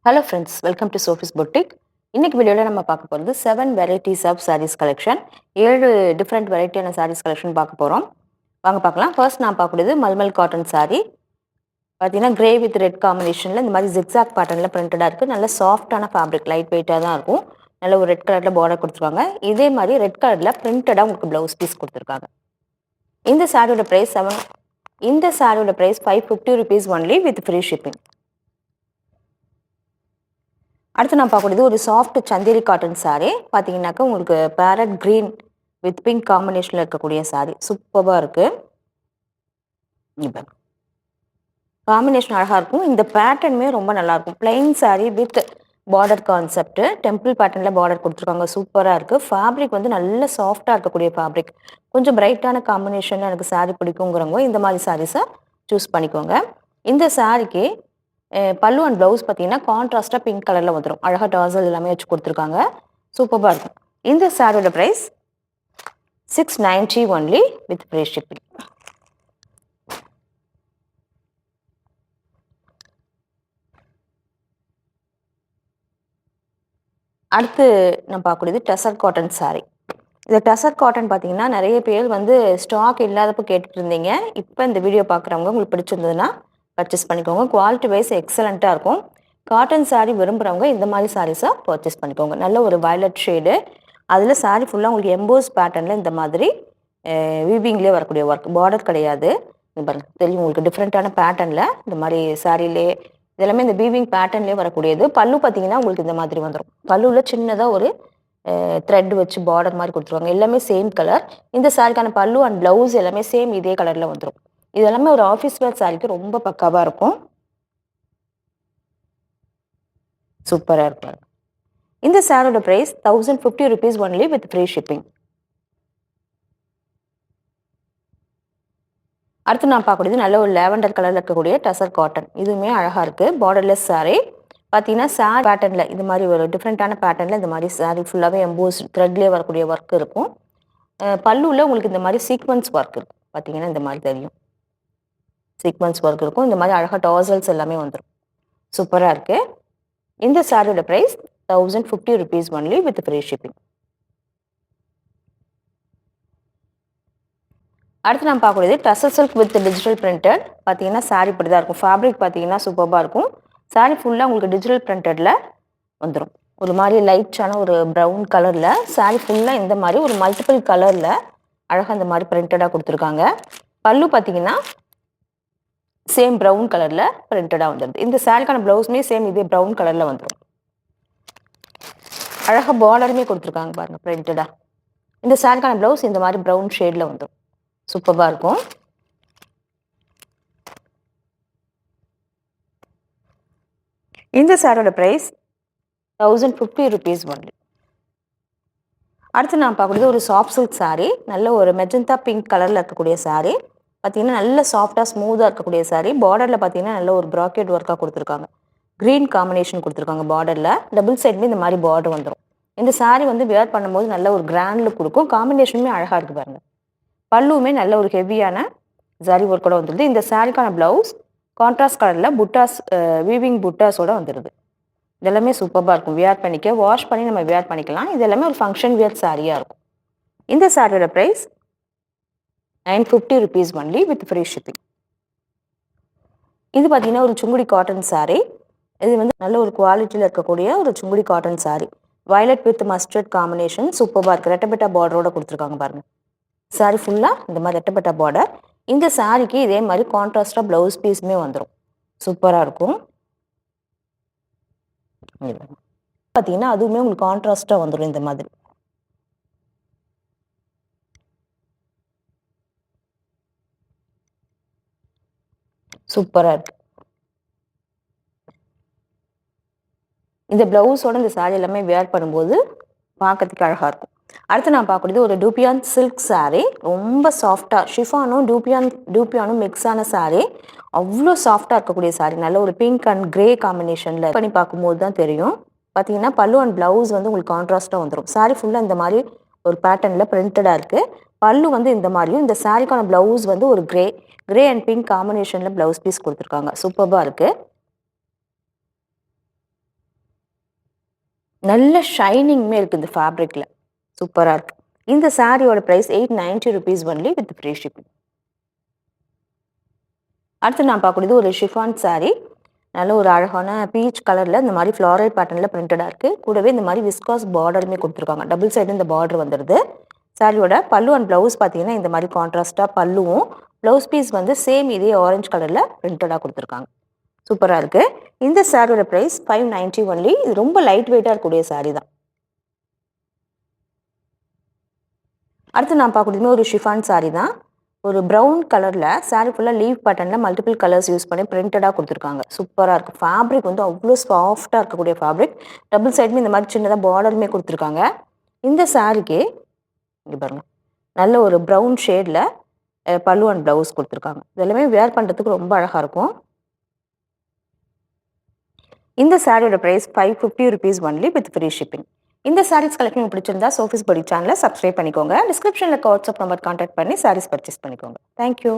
Hello friends, welcome to Sophie's boutique. இன்னைக்கு வீடியோவில் நம்ம பார்க்க போகிறது 7 varieties of saris collection. 7 different வெரைட்டியான சாரீஸ் கலெக்ஷன் பார்க்க போகிறோம். வாங்க பார்க்கலாம். ஃபர்ஸ்ட் நான் பார்க்கக்கூடியது மல்மல் காட்டன் சாரீ. பார்த்தீங்கன்னா கிரே வித் ரெட் காம்பினேஷனில் இந்த மாதிரி ஜிக்ஸாக் பேட்டர்னில் பிரிண்டடாக இருக்குது. நல்ல சாஃப்டான ஃபேப்ரிக், லைட் வெயிட்டாக தான் இருக்கும். நல்ல ஒரு ரெட் கலரில் பார்டர் கொடுத்துருக்காங்க. இதே மாதிரி ரெட் கலரில் பிரிண்டடாக உங்களுக்கு ப்ளவுஸ் பீஸ் கொடுத்துருக்காங்க. இந்த சாரியோட price 550 rupees only with free shipping. அடுத்து நான் பார்க்கக்கூடியது ஒரு சாஃப்ட் சந்தேரி காட்டன் சாரீ. பார்த்தீங்கன்னாக்கா உங்களுக்கு பேரட் க்ரீன் வித் பிங்க் காம்பினேஷனில் இருக்கக்கூடிய சாரீ சூப்பராக இருக்குது. இப்போ காம்பினேஷன் அழகாக இருக்கும். இந்த பேட்டர்னுமே ரொம்ப நல்லாயிருக்கும். Plain sari with border concept, temple பேட்டர்னில் பார்டர் கொடுத்துருக்காங்க. சூப்பராக இருக்குது. ஃபேப்ரிக் வந்து நல்ல சாஃப்டாக இருக்கக்கூடிய ஃபேப்ரிக். கொஞ்சம் பிரைட்டான காம்பினேஷனில் எனக்கு சாரீ பிடிக்குங்கிறவங்க இந்த மாதிரி சாரீஸை சூஸ் பண்ணிக்கோங்க. இந்த சாரீக்கு பல்லு அண்ட் ப்ளவுஸ் பார்த்தீங்கன்னா கான்ட்ராஸ்டாக பிங்க் கலரில் வந்துடும். அழகாக டாசல் எல்லாமே வச்சு கொடுத்துருக்காங்க. சூப்பராக இருக்கும். இந்த சாரியோட price 690 only with free shipping. அடுத்து நான் பார்க்கக்கூடியது டசர் காட்டன் சாரீ. இந்த டசர் காட்டன் பார்த்தீங்கன்னா நிறைய பேர் வந்து ஸ்டாக் இல்லாதப்போ கேட்டுட்டு இருந்தீங்க. இப்போ இந்த வீடியோ பார்க்குறவங்க உங்களுக்கு பிடிச்சிருந்ததுன்னா பர்ச்சேஸ் பண்ணிக்கோங்க. குவாலிட்டி வைஸ் எக்ஸலண்ட்டாக இருக்கும். காட்டன் சாரீ விரும்புகிறவங்க இந்த மாதிரி சாரீஸாக பர்ச்சேஸ் பண்ணிக்கோங்க. நல்ல ஒரு வயலட் ஷேடு, அதில் சாரீ ஃபுல்லாக உங்களுக்கு எம்போஸ் பேட்டர்னில் இந்த மாதிரி வீவிங்லேயே வரக்கூடிய ஒர்க், பார்டர் கிடையாது. பாருங்கள் தெரியும் உங்களுக்கு, டிஃப்ரெண்ட்டான பேட்டர்னில் இந்த மாதிரி சாரீலே இதெல்லாமே இந்த வீவிங் பேட்டர்ன்லேயே வரக்கூடியது. பல்லு பார்த்தீங்கன்னா உங்களுக்கு இந்த மாதிரி வந்துடும். பல்லுவில் சின்னதாக ஒரு த்ரெட் வச்சு பார்டர் மாதிரி கொடுத்துருவாங்க. எல்லாமே சேம் கலர். இந்த சாரிக்கான பல்லு அண்ட் ப்ளவுஸ் எல்லாமே சேம் இதே கலரில் வந்துடும். இது எல்லாமே ஒரு ஆஃபீஸ் வேர் சாரிக்கு ரொம்ப பக்காவாக இருக்கும். சூப்பராக இருக்கும். இந்த சாரியோட price 1050 rupees only with free shipping. அடுத்து நான் பார்க்கக்கூடியது நல்ல ஒரு லேவண்டர் கலரில் இருக்கக்கூடிய டசர் காட்டன். இதுவுமே அழகாக இருக்குது. பார்டர்லெஸ் சாரீ. பார்த்தீங்கன்னா சாரி பேட்டர்னில் இது மாதிரி ஒரு டிஃப்ரெண்ட்டான பேட்டர்னில் இந்த மாதிரி சாரீ ஃபுல்லாகவே எம்போஸ் த்ரெட்லேயே வரக்கூடிய ஒர்க் இருக்கும். பல்லுவில் உங்களுக்கு இந்த மாதிரி சீக்வன்ஸ் ஒர்க் இருக்கும். பார்த்தீங்கன்னா இந்த மாதிரி தெரியும், சீக்வன்ஸ் ஒர்க் இருக்கும். இந்த மாதிரி அழகாக டாசல்ஸ் எல்லாமே வந்துடும். சூப்பராக இருக்குது. இந்த சாரியோட price 1050 rupees only with free shipping. அடுத்து நான் பார்க்கக்கூடியது tussar silk with digital printed. பார்த்தீங்கன்னா சாரீ இப்படி தான் இருக்கும். ஃபேப்ரிக் பார்த்தீங்கன்னா சூப்பராக இருக்கும். சாரீ ஃபுல்லாக உங்களுக்கு டிஜிட்டல் பிரிண்டடில் வந்துடும். ஒரு மாதிரி லைட்டான ஒரு ப்ரௌன் கலரில் சாரீ ஃபுல்லாக இந்த மாதிரி ஒரு மல்டிபிள் கலரில் அழகாக இந்த மாதிரி பிரிண்டடாக கொடுத்துருக்காங்க. பல்லு பார்த்தீங்கன்னா சேம் ப்ரௌன் கலரில் பிரிண்டடாக வந்துடுது. இந்த சாரிக்கான ப்ளவுஸுமே சேம் இதே ப்ரௌன் கலரில் வந்துடும். அழகாக பார்டருமே கொடுத்துருக்காங்க பாருங்கள் பிரிண்டடாக. இந்த சாரிக்கான ப்ளவுஸ் இந்த மாதிரி ப்ரௌன் ஷேடில் வந்துடும். சூப்பராக இருக்கும். இந்த சாரியோட ப்ரைஸ் 1050 rupees ஒன்லி. அடுத்து நான் பார்க்கக்கூடியது ஒரு சாஃப்ட் சில்க் சாரீ. நல்ல ஒரு மெஜந்தா பிங்க் கலரில் இருக்கக்கூடிய சாரீ. பார்த்தீங்கன்னா நல்ல சாஃப்டாக ஸ்மூத்தாக இருக்கக்கூடிய சாரீ. பார்டரில் பார்த்தீங்கன்னா நல்ல ஒரு ப்ராக்கெட் ஒர்க்காக கொடுத்துருக்காங்க. க்ரீன் காம்பினேஷன் கொடுத்துருக்காங்க. பார்டரில் டபுள் சைடுமே இந்த மாதிரி பார்டர் வந்துடும். இந்த சாரீ வந்து வியர் பண்ணும்போது நல்ல ஒரு கிராண்ட் லுக் கொடுக்கும். காம்பினேஷனுமே அழகாக இருக்குது பாருங்கள். பல்லுமே நல்ல ஒரு ஹெவியான ஜரி ஒர்க்கோட வந்துடுது. இந்த சாரீக்கான ப்ளவுஸ் கான்ட்ராஸ்ட் கலரில் புட்டாஸ், வீவிங் புட்டாஸோட வந்துடுது. இதெல்லாமே சூப்பராக இருக்கும். வியர் பண்ணிக்க, வாஷ் பண்ணி நம்ம வியர் பண்ணிக்கலாம். இது எல்லாமே ஒரு ஃபங்க்ஷன் வியர் சாரியாக இருக்கும். இந்த சாரியோட price 950 rupees only with free shipping. இது பார்த்தீங்கன்னா ஒரு சுங்குடி காட்டன் சாரீ. இது வந்து நல்ல ஒரு குவாலிட்டியில் இருக்கக்கூடிய ஒரு Sungudi cotton sari. Violet with mustard combination சூப்பராக இருக்குது. ரெட்டப்பட்டா பார்டரோட கொடுத்துருக்காங்க பாருங்கள். சாரீ ஃபுல்லாக இந்த மாதிரி ரெட்டப்பட்டா பார்டர். இந்த சாரீக்கு இதே மாதிரி கான்ட்ராஸ்டாக ப்ளவுஸ் பீஸுமே வந்துடும். சூப்பராக இருக்கும். பார்த்தீங்கன்னா அதுவுமே உங்களுக்கு கான்ட்ராஸ்டாக வந்துடும் இந்த மாதிரி. சூப்பராக இருக்கு. இந்த ப்ளவுஸோட இந்த சாரீ எல்லாமே வியர் பண்ணும்போது பார்க்கறதுக்கு அழகாக இருக்கும். அடுத்து நான் பார்க்கக்கூடியது ஒரு டூபியான் சில்க் சாரீ. ரொம்ப சாஃப்டாக ஷிஃபானும் டூபியானும் மிக்ஸான சாரீ. அவ்வளோ சாஃப்டாக இருக்கக்கூடிய சாரீ. நல்ல ஒரு பிங்க் அண்ட் கிரே காம்பினேஷனில் பண்ணி பார்க்கும்போது தான் தெரியும். பார்த்தீங்கன்னா பல்லு அண்ட் ப்ளவுஸ் வந்து உங்களுக்கு கான்ட்ராஸ்ட்டாக வந்துடும். சாரீ ஃபுல்லாக இந்த மாதிரி ஒரு பேட்டர்னில் பிரிண்டடாக இருக்குது. பல்லு வந்து இந்த மாதிரியும், இந்த சாரீக்கான ப்ளவுஸ் வந்து ஒரு கிரே அண்ட் பிங்க் காம்பினேஷனில் ப்ளவுஸ் பீஸ் கொடுத்துருக்காங்க. சூப்பராக இருக்குது. நல்ல ஷைனிங்குமே இருக்குது இந்த ஃபேப்ரிக்கில், சூப்பராக இருக்குது. இந்த சாரியோட price 890 rupees only with free shipping. அடுத்து நான் பார்க்கக்கூடியது ஒரு ஷிஃபான் சாரி. நல்ல ஒரு அழகான பீச் கலரில் இந்த மாதிரி ஃப்ளாரல் பேட்டர்னில் பிரிண்டடாக இருக்குது. கூடவே இந்த மாதிரி விஸ்காஸ் பார்டருமே கொடுத்துருக்காங்க. டபுள் சைடு இந்த பார்டர் வந்துடுது. சாரியோட பல்லு அண்ட் ப்ளவுஸ் பார்த்தீங்கன்னா இந்த மாதிரி கான்ட்ராஸ்ட்டாக பல்லுவும், ப்ளவுஸ் பீஸ் வந்து சேம் இதே ஆரஞ்சு கலரில் பிரிண்டடாக கொடுத்துருக்காங்க. சூப்பராக இருக்குது. இந்த சாரியோட ப்ரைஸ் 590 ஒன்லி. இது ரொம்ப லைட் வெயிட்டாக இருக்கக்கூடிய சாரி தான். அடுத்து நான் பார்க்கக்கூடியது ஒரு ஷிஃபான் சாரி தான். ஒரு ப்ரௌன் கலரில் சாரி ஃபுல்லாக லீவ் பேட்டர்னில் மல்டிபிள் கலர்ஸ் யூஸ் பண்ணி பிரிண்டடாக கொடுத்துருக்காங்க. சூப்பராக இருக்குது. ஃபேப்ரிக் வந்து அவ்வளோ சாஃப்டாக இருக்கக்கூடிய ஃபேப்ரிக். டபுள் சைடுமே இந்த மாதிரி சின்னதாக பார்டருமே கொடுத்துருக்காங்க. இந்த சாரிக்கு இங்கே பாருங்கள், நல்ல ஒரு ப்ரௌன் ஷேடில் பல்லு அண்ட் ப்ளவுஸ் கொடுத்துருக்காங்க. இதெல்லாமே வேர் பண்ணுறதுக்கு ரொம்ப அழகாக இருக்கும். இந்த சாரியோட price 550 rupees only with free shipping. இந்த சாரீஸ் கலெக்ஷன் பிடிச்சிருந்தா சோஃபிஸ் பாடி சேனலை சப்ஸ்கிரைப் பண்ணிக்கோங்க. டிஸ்கிரிப்ஷனில் வாட்ஸ்அப் நம்பர் கான்டாக்ட் பண்ணி சாரீஸ் பர்ச்சேஸ் பண்ணிக்கோங்க. தேங்க்யூ.